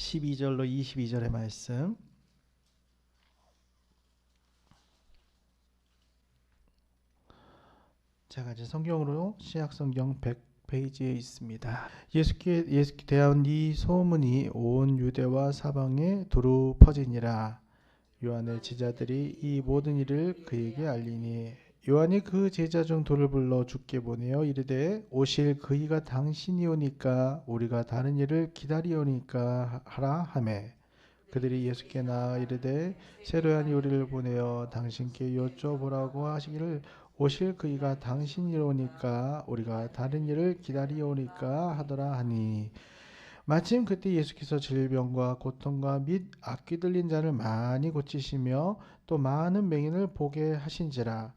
12절로 22절의 말씀. 제가 이제 성경으로 신약성경 100페이지에 있습니다. 예수께 대한 이 소문이 온 유대와 사방에 두루 퍼지니라. 요한의 제자들이 이 모든 일을 그에게 알리니 요한이 그 제자 중 둘을 불러 주께 보내어 이르되 오실 그이가 당신이 오니까 우리가 다른 일을 기다리오니까 하라 하매 그들이 예수께 나아 이르되 새로 요한이 우리를 보내어 당신께 여쭤보라고 하시기를 오실 그이가 당신이 오니까 우리가 다른 일을 기다리오니까 하더라 하니 마침 그때 예수께서 질병과 고통과 및 악귀 들린 자를 많이 고치시며 또 많은 맹인을 보게 하신지라.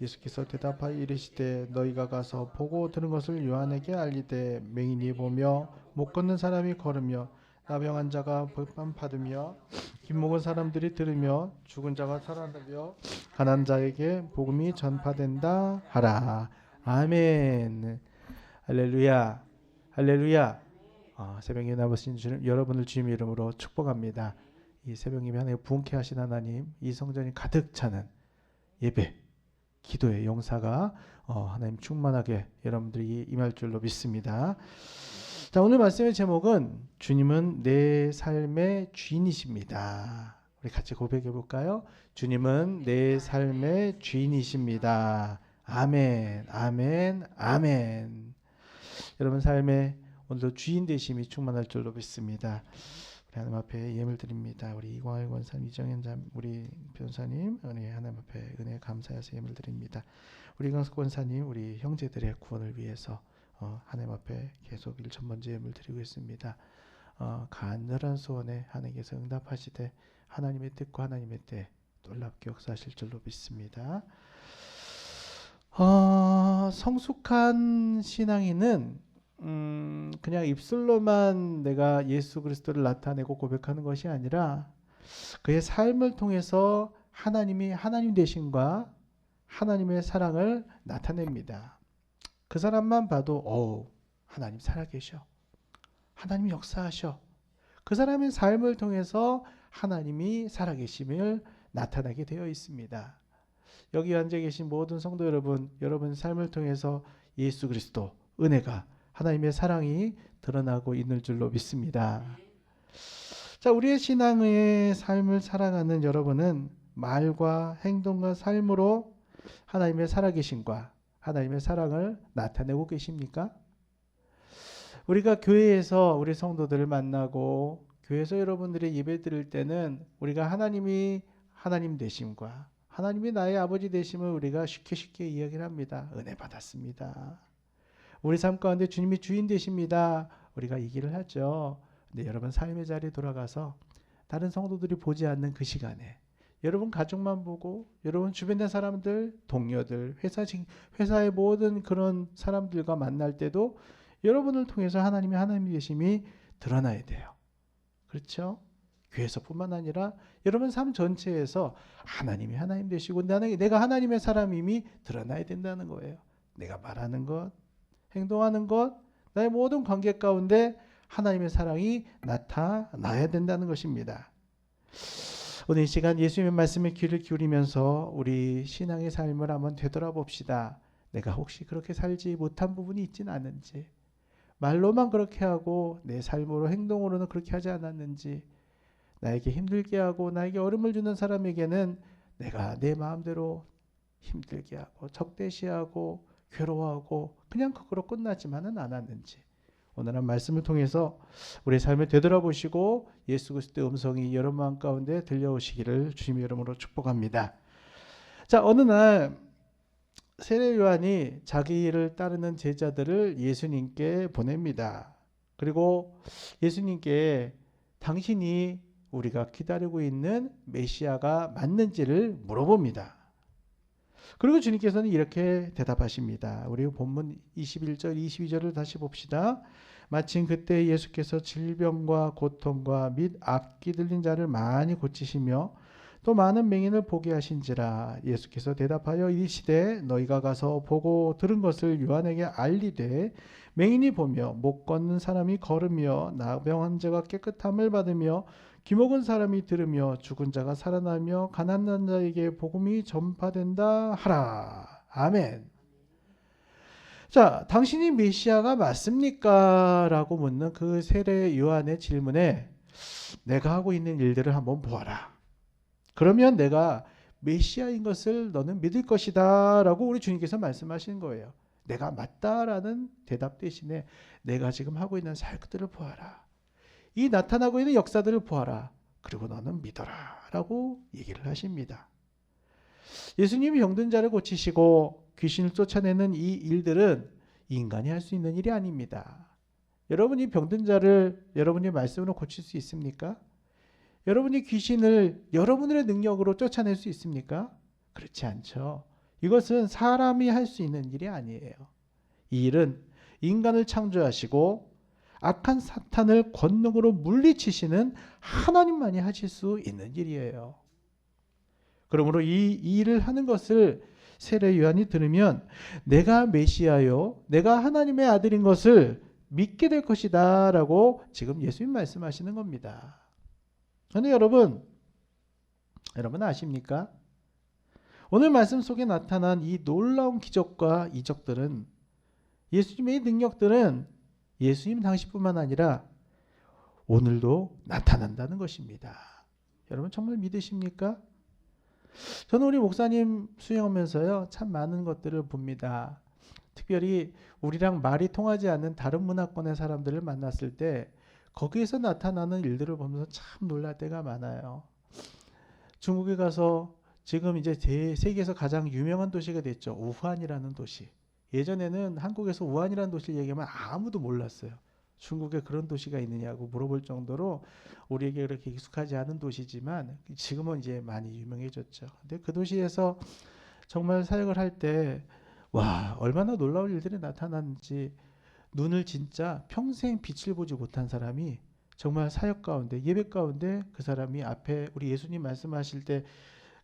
예수께서 대답하여 이르시되 너희가 가서 보고 들은 것을 요한에게 알리되 맹인이 보며 못 걷는 사람이 걸으며 나병한 자가 벌만 받으며 뒷목은 사람들이 들으며 죽은 자가 살아나며 가난한 자에게 복음이 전파된다 하라. 아멘. 할렐루야. 할렐루야. 새벽에 나오신 여러분을 주님 이름으로 축복합니다. 이 새벽 예배 하나님 부흥케 하신 하나님, 이 성전이 가득 차는 예배, 기도의 용사가 하나님 충만하게 여러분들이 임할 줄로 믿습니다. 자, 오늘 말씀의 제목은 주님은 내 삶의 주인이십니다. 우리 같이 고백해 볼까요? 주님은 내 삶의 주인이십니다. 아멘, 아멘, 아멘. 여러분 삶의 오늘도 주인 되심이 충만할 줄로 믿습니다. 우리 하나님 앞에 예물 드립니다. 우리 이광일 권사님, 이정현 우리 변사님, 우리 하나님 앞에 은혜 감사해서 예물 드립니다. 우리 이광석 권사님, 우리 형제들의 구원을 위해서 하나님 앞에 계속 일천번째 예물 드리고 있습니다. 간절한 소원에 하나님께서 응답하시되 하나님의 뜻과 하나님의 때 놀랍게 역사하실 줄로 믿습니다. 성숙한 신앙인은 그냥 입술로만 내가 예수 그리스도를 나타내고 고백하는 것이 아니라 그의 삶을 통해서 하나님이 하나님 되심과 하나님의 사랑을 나타냅니다. 그 사람만 봐도 하나님 살아계셔. 하나님 역사하셔. 그 사람의 삶을 통해서 하나님이 살아계심을 나타나게 되어 있습니다. 여기 앉아 계신 모든 성도 여러분, 여러분 삶을 통해서 예수 그리스도 은혜가 하나님의 사랑이 드러나고 있는 줄로 믿습니다. 자, 우리의 신앙의 삶을 살아가는 여러분은 말과 행동과 삶으로 하나님의 살아계심과 하나님의 사랑을 나타내고 계십니까? 우리가 교회에서 우리 성도들을 만나고 교회에서 여러분들이 예배 드릴 때는 우리가 하나님이 하나님 되심과 하나님이 나의 아버지 되심을 우리가 쉽게 이야기를 합니다. 은혜 받았습니다. 우리 삶 가운데 주님이 주인 되십니다. 우리가 얘기를 하죠. 근데 여러분 삶의 자리에 돌아가서 다른 성도들이 보지 않는 그 시간에 여러분 가족만 보고 여러분 주변의 사람들, 동료들, 회사의 모든 그런 사람들과 만날 때도 여러분을 통해서 하나님의 하나님 되심이 드러나야 돼요. 그렇죠? 교회에서뿐만 아니라 여러분 삶 전체에서 하나님이 하나님 되시고 내가 하나님의 사람임이 드러나야 된다는 거예요. 내가 말하는 것, 행동하는 것, 나의 모든 관계 가운데 하나님의 사랑이 나타나야 된다는 것입니다. 오늘 이 시간 예수님의 말씀에 귀를 기울이면서 우리 신앙의 삶을 한번 되돌아봅시다. 내가 혹시 그렇게 살지 못한 부분이 있지는 않은지, 말로만 그렇게 하고 내 삶으로 행동으로는 그렇게 하지 않았는지, 나에게 힘들게 하고 나에게 어려움을 주는 사람에게는 내가 내 마음대로 힘들게 하고 적대시하고 괴로워하고 그냥 그거로 끝나지만은 않았는지, 오늘 한 말씀을 통해서 우리의 삶을 되돌아보시고 예수 그리스도의 음성이 여러분 마음 가운데 들려오시기를 주님의 이름으로 축복합니다. 자, 어느 날 세례 요한이 자기를 따르는 제자들을 예수님께 보냅니다. 그리고 예수님께 당신이 우리가 기다리고 있는 메시아가 맞는지를 물어봅니다. 그리고 주님께서는 이렇게 대답하십니다. 우리 본문 21절, 22절을 다시 봅시다. 마침 그때 예수께서 질병과 고통과 및 악기 들린 자를 많이 고치시며 또 많은 맹인을 보게 하신지라. 예수께서 대답하여 이르시되 너희가 가서 보고 들은 것을 요한에게 알리되 맹인이 보며 못 걷는 사람이 걸으며 나병한 자가 깨끗함을 받으며 귀먹은 사람이 들으며 죽은 자가 살아나며 가난한 자에게 복음이 전파된다 하라. 아멘. 자, 당신이 메시아가 맞습니까? 라고 묻는 그 세례 요한의 질문에 내가 하고 있는 일들을 한번 보아라. 그러면 내가 메시아인 것을 너는 믿을 것이다 라고 우리 주님께서 말씀하시는 거예요. 내가 맞다라는 대답 대신에 내가 지금 하고 있는 사역들을 보아라. 이 나타나고 있는 역사들을 보아라. 그리고 너는 믿어라 라고 얘기를 하십니다. 예수님이 병든 자를 고치시고 귀신을 쫓아내는 이 일들은 인간이 할 수 있는 일이 아닙니다. 여러분이 병든 자를 여러분의 말씀으로 고칠 수 있습니까? 여러분이 귀신을 여러분의 능력으로 쫓아낼 수 있습니까? 그렇지 않죠. 이것은 사람이 할 수 있는 일이 아니에요. 이 일은 인간을 창조하시고 악한 사탄을 권능으로 물리치시는 하나님만이 하실 수 있는 일이에요. 그러므로 이 일을 하는 것을 세례 요한이 들으면 내가 메시아요, 내가 하나님의 아들인 것을 믿게 될 것이다 라고 지금 예수님 말씀하시는 겁니다. 그런데 여러분 아십니까? 오늘 말씀 속에 나타난 이 놀라운 기적과 이적들은, 예수님의 능력들은 예수님 당시뿐만 아니라 오늘도 나타난다는 것입니다. 여러분 정말 믿으십니까? 저는 우리 목사님 수행하면서요, 참 많은 것들을 봅니다. 특별히 우리랑 말이 통하지 않는 다른 문화권의 사람들을 만났을 때 거기에서 나타나는 일들을 보면서 참 놀랄 때가 많아요. 중국에 가서 지금 이제 세계에서 가장 유명한 도시가 됐죠. 우한이라는 도시. 예전에는 한국에서 우한이라는 도시를 얘기하면 아무도 몰랐어요. 중국에 그런 도시가 있느냐고 물어볼 정도로 우리에게 그렇게 익숙하지 않은 도시지만 지금은 이제 많이 유명해졌죠. 근데 그 도시에서 정말 사역을 할 때 와, 얼마나 놀라운 일들이 나타났는지, 눈을 진짜 평생 빛을 보지 못한 사람이 정말 사역 가운데, 예배 가운데 그 사람이 앞에 우리 예수님 말씀하실 때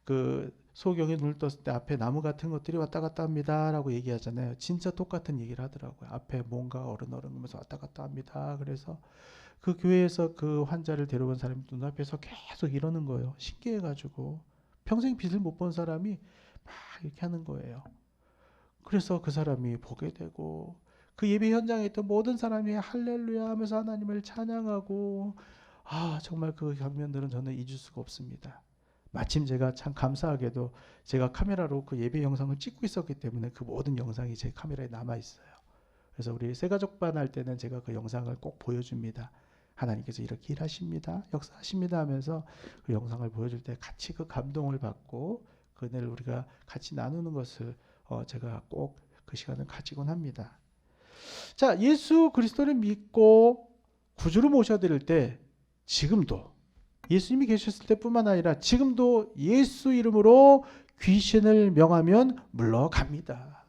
그 소경이 눈을 떴을 때 앞에 나무 같은 것들이 왔다 갔다 합니다 라고 얘기하잖아요. 진짜 똑같은 얘기를 하더라고요. 앞에 뭔가 어른하면서 왔다 갔다 합니다. 그래서 그 교회에서 그 환자를 데려온 사람이 눈앞에서 계속 이러는 거예요. 신기해가지고 평생 빛을 못 본 사람이 막 이렇게 하는 거예요. 그래서 그 사람이 보게 되고, 그 예배 현장에 있던 모든 사람이 할렐루야 하면서 하나님을 찬양하고, 정말 그 장면들은 저는 잊을 수가 없습니다. 마침 제가 참 감사하게도 제가 카메라로 그 예배 영상을 찍고 있었기 때문에 그 모든 영상이 제 카메라에 남아 있어요. 그래서 우리 새가족반 할 때는 제가 그 영상을 꼭 보여줍니다. 하나님께서 이렇게 일하십니다, 역사하십니다 하면서 그 영상을 보여줄 때 같이 그 감동을 받고 그 은혜를 우리가 같이 나누는 것을 제가 꼭 그 시간을 가지곤 합니다. 자, 예수 그리스도를 믿고 구주로 모셔드릴 때 지금도 예수님이 계셨을 때뿐만 아니라 지금도 예수 이름으로 귀신을 명하면 물러갑니다.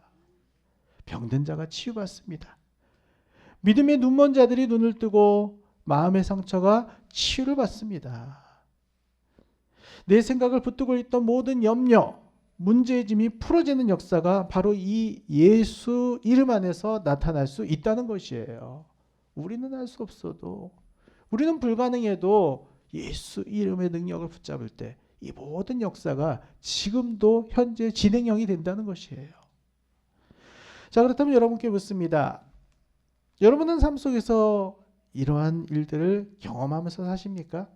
병든 자가 치유받습니다. 믿음의 눈먼 자들이 눈을 뜨고 마음의 상처가 치유를 받습니다. 내 생각을 붙들고 있던 모든 염려, 문제짐이 풀어지는 역사가 바로 이 예수 이름 안에서 나타날 수 있다는 것이에요. 우리는 할 수 없어도, 우리는 불가능해도 예수 이름의 능력을 붙잡을 때 이 모든 역사가 지금도 현재 진행형이 된다는 것이에요. 자, 그렇다면 여러분께 묻습니다. 여러분은 삶 속에서 이러한 일들을 경험하면서 사십니까?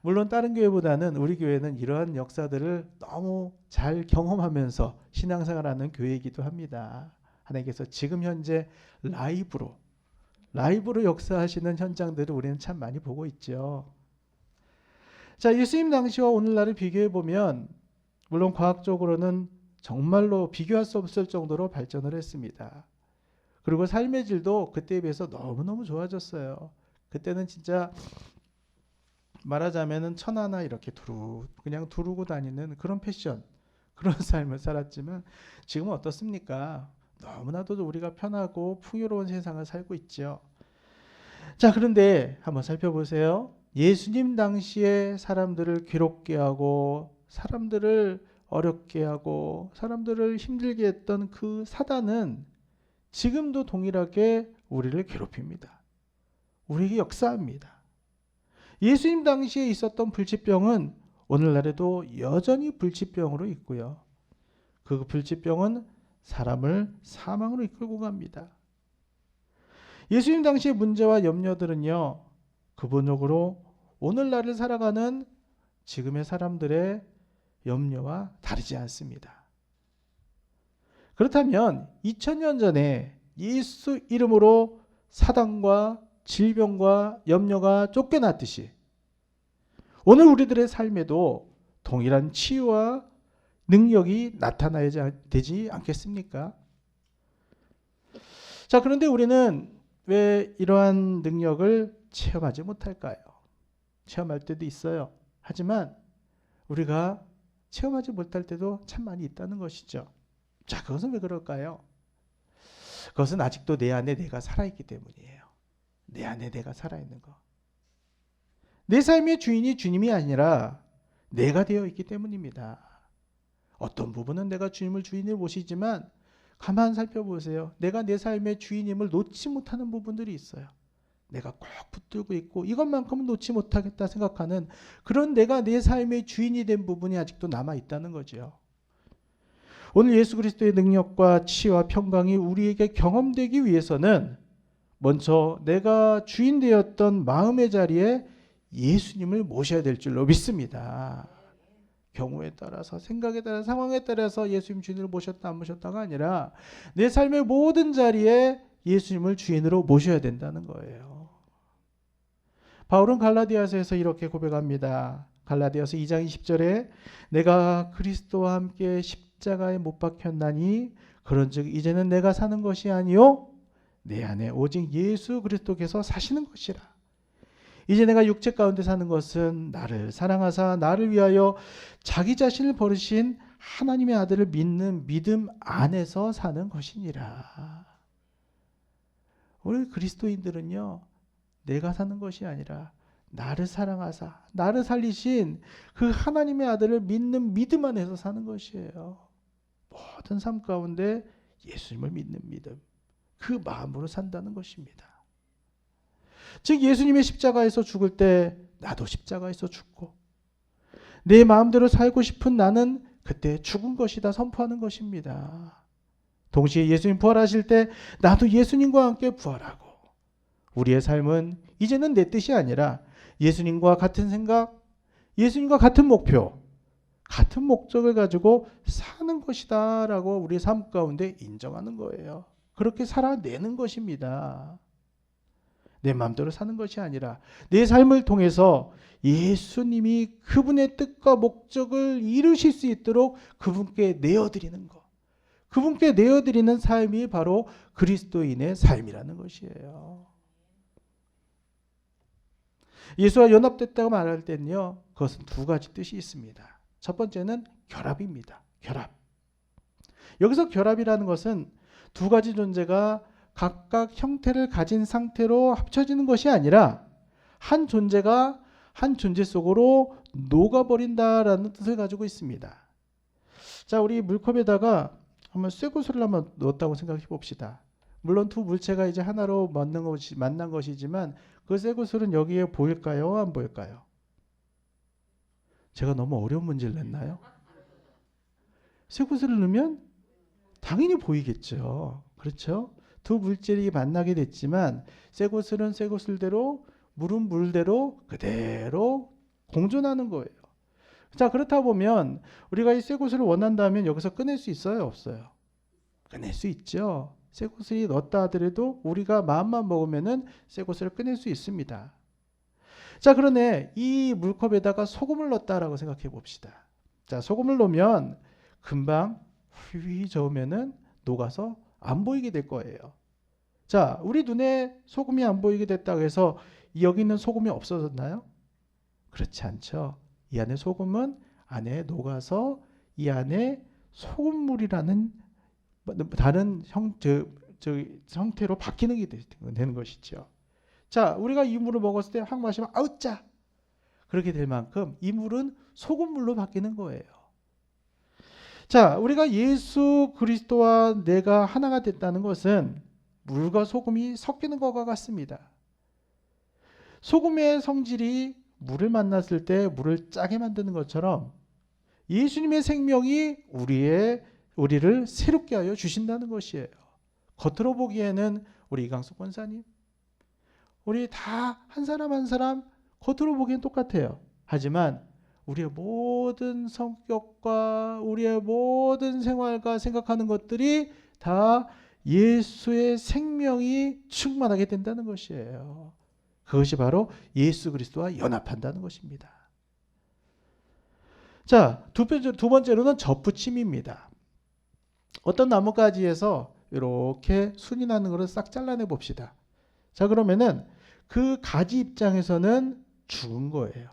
물론 다른 교회보다는 우리 교회는 이러한 역사들을 너무 잘 경험하면서 신앙생활하는 교회이기도 합니다. 하나님께서 지금 현재 라이브로 역사하시는 현장들을 우리는 참 많이 보고 있죠. 자, 예수님 당시와 오늘날을 비교해 보면 물론 과학적으로는 정말로 비교할 수 없을 정도로 발전을 했습니다. 그리고 삶의 질도 그때에 비해서 너무너무 좋아졌어요. 그때는 진짜 말하자면은 천하나 이렇게 그냥 두르고 다니는 그런 패션, 그런 삶을 살았지만 지금은 어떻습니까? 너무나도 우리가 편하고 풍요로운 세상을 살고 있죠. 자, 그런데 한번 살펴보세요. 예수님 당시에 사람들을 괴롭게 하고 사람들을 어렵게 하고 사람들을 힘들게 했던 그 사단은 지금도 동일하게 우리를 괴롭힙니다. 우리에게 역사합니다. 예수님 당시에 있었던 불치병은 오늘날에도 여전히 불치병으로 있고요. 그 불치병은 사람을 사망으로 이끌고 갑니다. 예수님 당시의 문제와 염려들은요, 근본적으로 오늘날을 살아가는 지금의 사람들의 염려와 다르지 않습니다. 그렇다면 2000년 전에 예수 이름으로 사단과 질병과 염려가 쫓겨났듯이 오늘 우리들의 삶에도 동일한 치유와 능력이 나타나야 되지 않겠습니까? 자, 그런데 우리는 왜 이러한 능력을 체험하지 못할까요? 체험할 때도 있어요. 하지만 우리가 체험하지 못할 때도 참 많이 있다는 것이죠. 자, 그것은 왜 그럴까요? 그것은 아직도 내 안에 내가 살아있기 때문이에요. 내 안에 내가 살아있는 거. 내 삶의 주인이 주님이 아니라 내가 되어 있기 때문입니다. 어떤 부분은 내가 주님을 주인으로 모시지만 가만 살펴보세요. 내가 내 삶의 주인임을 놓지 못하는 부분들이 있어요. 내가 꼭 붙들고 있고 이것만큼은 놓지 못하겠다 생각하는 그런 내가 내 삶의 주인이 된 부분이 아직도 남아있다는 거죠. 오늘 예수 그리스도의 능력과 치유와 평강이 우리에게 경험되기 위해서는 먼저 내가 주인 되었던 마음의 자리에 예수님을 모셔야 될 줄로 믿습니다. 경우에 따라서 생각에 따라 상황에 따라서 예수님 주인으로 모셨다 안 모셨다가 아니라 내 삶의 모든 자리에 예수님을 주인으로 모셔야 된다는 거예요. 바울은 갈라디아서에서 이렇게 고백합니다. 갈라디아서 2장 20절에 내가 그리스도와 함께 십자가에 못 박혔나니 그런즉 이제는 내가 사는 것이 아니요 내 안에 오직 예수 그리스도께서 사시는 것이라. 이제 내가 육체 가운데 사는 것은 나를 사랑하사 나를 위하여 자기 자신을 버리신 하나님의 아들을 믿는 믿음 안에서 사는 것이니라. 우리 그리스도인들은요, 내가 사는 것이 아니라 나를 사랑하사 나를 살리신 그 하나님의 아들을 믿는 믿음 안에서 사는 것이에요. 모든 삶 가운데 예수님을 믿는 믿음, 그 마음으로 산다는 것입니다. 즉 예수님의 십자가에서 죽을 때 나도 십자가에서 죽고 내 마음대로 살고 싶은 나는 그때 죽은 것이다 선포하는 것입니다. 동시에 예수님 부활하실 때 나도 예수님과 함께 부활하고 우리의 삶은 이제는 내 뜻이 아니라 예수님과 같은 생각, 예수님과 같은 목표, 같은 목적을 가지고 사는 것이다 라고 우리의 삶 가운데 인정하는 거예요. 그렇게 살아내는 것입니다. 내 마음대로 사는 것이 아니라 내 삶을 통해서 예수님이 그분의 뜻과 목적을 이루실 수 있도록 그분께 내어드리는 것. 그분께 내어드리는 삶이 바로 그리스도인의 삶이라는 것이에요. 예수와 연합됐다고 말할 때는요, 그것은 두 가지 뜻이 있습니다. 첫 번째는 결합입니다. 결합. 여기서 결합이라는 것은 두 가지 존재가 각각 형태를 가진 상태로 합쳐지는 것이 아니라 한 존재가 한 존재 속으로 녹아버린다라는 뜻을 가지고 있습니다. 자, 우리 물컵에다가 한번 쇠구슬을 한번 넣었다고 생각해 봅시다. 물론 두 물체가 이제 하나로 만난 것이지만 그 쇠구슬은 여기에 보일까요? 안 보일까요? 제가 너무 어려운 문제를 냈나요? 쇠구슬을 넣으면 당연히 보이겠죠. 그렇죠? 두 물질이 만나게 됐지만 쇠구슬은 쇠구슬대로 물은 물대로 그대로 공존하는 거예요. 자, 그렇다 보면 우리가 이 쇠구슬을 원한다면 여기서 꺼낼 수 있어요? 없어요? 꺼낼 수 있죠. 쇠구슬이 넣었다 하더라도 우리가 마음만 먹으면은 쇠구슬을 꺼낼 수 있습니다. 자, 그러네 이 물컵에다가 소금을 넣었다라고 생각해 봅시다. 자, 소금을 넣으면 금방 휘휘 저으면은 녹아서 안 보이게 될 거예요. 자, 우리 눈에 소금이 안 보이게 됐다고 해서 여기 있는 소금이 없어졌나요? 그렇지 않죠. 이 안에 소금은 안에 녹아서 이 안에 소금물이라는 다른 형태로 바뀌는 게 되는 것이죠. 자, 우리가 이 물을 먹었을 때 확 마시면 아우 짜. 그렇게 될 만큼 이 물은 소금물로 바뀌는 거예요. 자, 우리가 예수 그리스도와 내가 하나가 됐다는 것은 물과 소금이 섞이는 것과 같습니다. 소금의 성질이 물을 만났을 때 물을 짜게 만드는 것처럼 예수님의 생명이 우리를 새롭게 하여 주신다는 것이에요. 겉으로 보기에는 우리 이강수 권사님, 우리 다 한 사람 한 사람 겉으로 보기엔 똑같아요. 하지만 우리의 모든 성격과 우리의 모든 생활과 생각하는 것들이 다 예수의 생명이 충만하게 된다는 것이에요. 그것이 바로 예수 그리스도와 연합한다는 것입니다. 자, 두 번째로는 접붙임입니다. 어떤 나뭇가지에서 이렇게 순이 나는 것을 싹 잘라내 봅시다. 자, 그러면은 그 가지 입장에서는 죽은 거예요.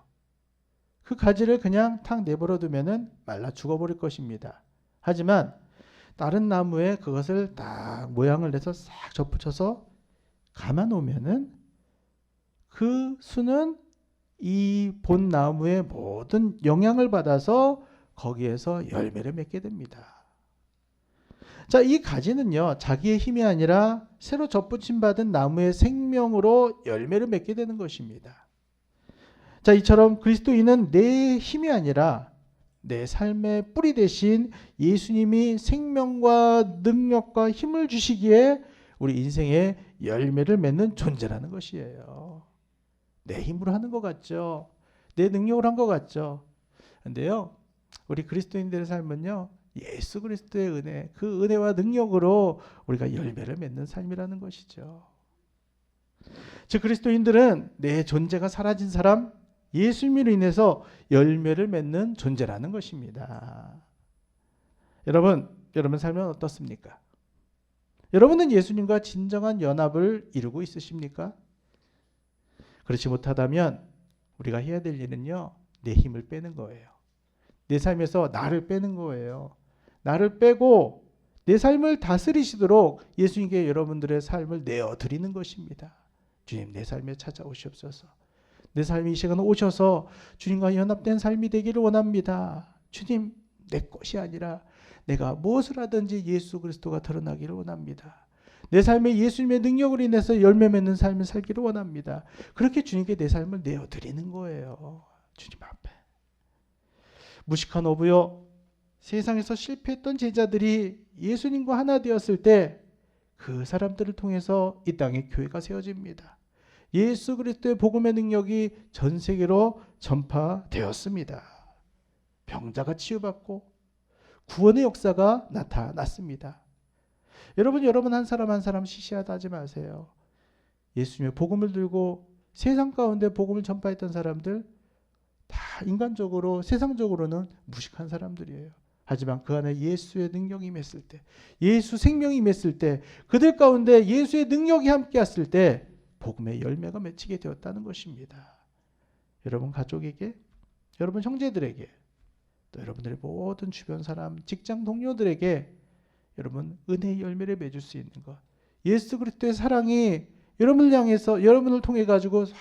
그 가지를 그냥 탁 내버려 두면은 말라 죽어버릴 것입니다. 하지만 다른 나무에 그것을 딱 모양을 내서 싹 접붙여서 감아 놓으면은 그 순은 이 본 나무의 모든 영향을 받아서 거기에서 열매를 맺게 됩니다. 자, 이 가지는요, 자기의 힘이 아니라 새로 접붙임 받은 나무의 생명으로 열매를 맺게 되는 것입니다. 자, 이처럼 그리스도인은 내 힘이 아니라 내 삶의 뿌리 대신 예수님이 생명과 능력과 힘을 주시기에 우리 인생에 열매를 맺는 존재라는 것이에요. 내 힘으로 하는 것 같죠? 내 능력으로 한 것 같죠? 근데요, 우리 그리스도인들의 삶은요, 예수 그리스도의 은혜, 그 은혜와 능력으로 우리가 열매를 맺는 삶이라는 것이죠. 즉 그리스도인들은 내 존재가 사라진 사람, 예수님으로 인해서 열매를 맺는 존재라는 것입니다. 여러분 삶은 어떻습니까? 여러분은 예수님과 진정한 연합을 이루고 있으십니까? 그렇지 못하다면 우리가 해야 될 일은요, 내 힘을 빼는 거예요. 내 삶에서 나를 빼는 거예요. 나를 빼고 내 삶을 다스리시도록 예수님께 여러분들의 삶을 내어드리는 것입니다. 주님, 내 삶에 찾아오시옵소서. 내 삶이 이 시간에 오셔서 주님과 연합된 삶이 되기를 원합니다. 주님, 내 것이 아니라 내가 무엇을 하든지 예수 그리스도가 드러나기를 원합니다. 내 삶에 예수님의 능력으로 인해서 열매 맺는 삶을 살기를 원합니다. 그렇게 주님께 내 삶을 내어드리는 거예요. 주님 앞에. 무식한 어부요, 세상에서 실패했던 제자들이 예수님과 하나 되었을 때 그 사람들을 통해서 이 땅에 교회가 세워집니다. 예수 그리스도의 복음의 능력이 전 세계로 전파되었습니다. 병자가 치유받고 구원의 역사가 나타났습니다. 여러분 한 사람 한 사람 시시하다 하지 마세요. 예수님의 복음을 들고 세상 가운데 복음을 전파했던 사람들 다 인간적으로 세상적으로는 무식한 사람들이에요. 하지만 그 안에 예수의 능력이 임했을 때, 예수 생명이 임했을 때, 그들 가운데 예수의 능력이 함께 왔을 때 복음의 열매가 맺히게 되었다는 것입니다. 여러분 가족에게, 여러분 형제들에게, 또 여러분들의 모든 주변 사람, 직장 동료들에게 여러분 은혜의 열매를 맺을 수 있는 것, 예수 그리스도의 사랑이 여러분을 향해서 여러분을 통해 가지고 싹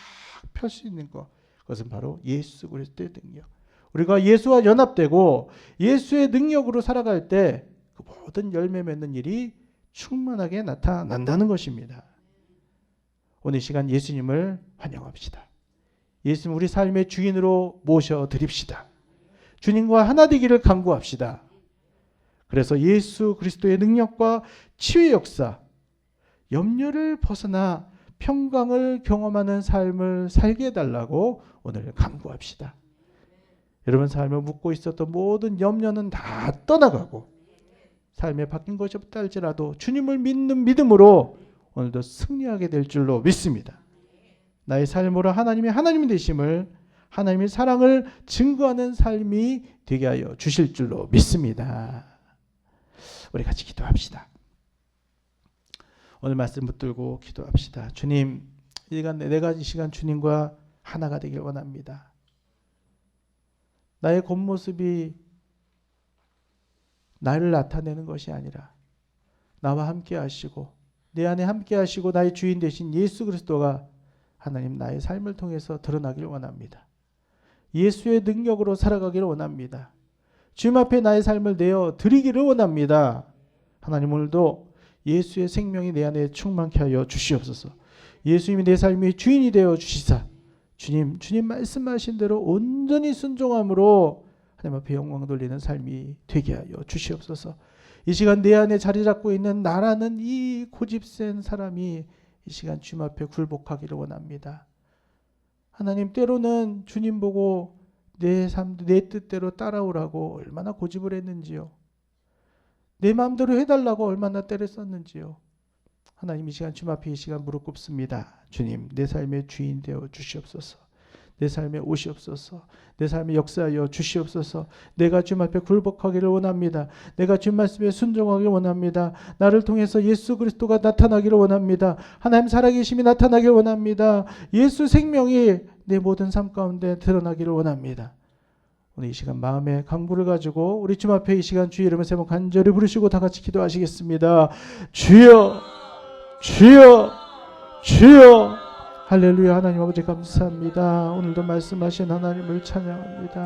펼 수 있는 것, 그것은 바로 예수 그리스도의 능력. 우리가 예수와 연합되고 예수의 능력으로 살아갈 때 그 모든 열매 맺는 일이 충만하게 나타난다는 것입니다. 오늘 시간 예수님을 환영합시다. 예수님 우리 삶의 주인으로 모셔드립시다. 주님과 하나 되기를 간구합시다. 그래서 예수 그리스도의 능력과 치유의 역사, 염려를 벗어나 평강을 경험하는 삶을 살게 해달라고 오늘 간구합시다. 여러분 삶을 묻고 있었던 모든 염려는 다 떠나가고 삶에 바뀐 것이 없다 할지라도 주님을 믿는 믿음으로 오늘도 승리하게 될 줄로 믿습니다. 나의 삶으로 하나님이 되심을, 하나님의 사랑을 증거하는 삶이 되게 하여 주실 줄로 믿습니다. 우리 같이 기도합시다. 오늘 말씀 붙들고 기도합시다. 주님, 내가 이 시간 주님과 하나가 되길 원합니다. 나의 겉모습이 나를 나타내는 것이 아니라 나와 함께 하시고 내 안에 함께 하시고 나의 주인 되신 예수 그리스도가 하나님 나의 삶을 통해서 드러나길 원합니다. 예수의 능력으로 살아가기를 원합니다. 주님 앞에 나의 삶을 내어 드리기를 원합니다. 하나님 오늘도 예수의 생명이 내 안에 충만케 하여 주시옵소서. 예수님이 내 삶의 주인이 되어 주시사 주님 말씀하신 대로 온전히 순종함으로 하나님 앞에 영광 돌리는 삶이 되게 하여 주시옵소서. 이 시간 내 안에 자리 잡고 있는 나라는 이 고집센 사람이 이 시간 주님 앞에 굴복하기를 원합니다. 하나님, 때로는 주님 보고 내 삶, 내 뜻대로 따라오라고 얼마나 고집을 했는지요. 내 마음대로 해달라고 얼마나 때를 썼는지요. 하나님, 이 시간 주님 앞에 이 시간 무릎 꿇습니다. 주님, 내 삶의 주인 되어 주시옵소서. 내 삶에 오시옵소서. 내 삶에 역사하여 주시옵소서. 내가 주님 앞에 굴복하기를 원합니다. 내가 주님 말씀에 순종하기를 원합니다. 나를 통해서 예수 그리스도가 나타나기를 원합니다. 하나님 살아계심이 나타나기를 원합니다. 예수 생명이 내 모든 삶 가운데 드러나기를 원합니다. 오늘 이 시간 마음의 강구를 가지고 우리 주님 앞에 이 시간 주의 이름을 세 번 간절히 부르시고 다 같이 기도하시겠습니다. 주여, 주여, 주여. 할렐루야. 하나님 아버지 감사합니다. 오늘도 말씀하신 하나님을 찬양합니다.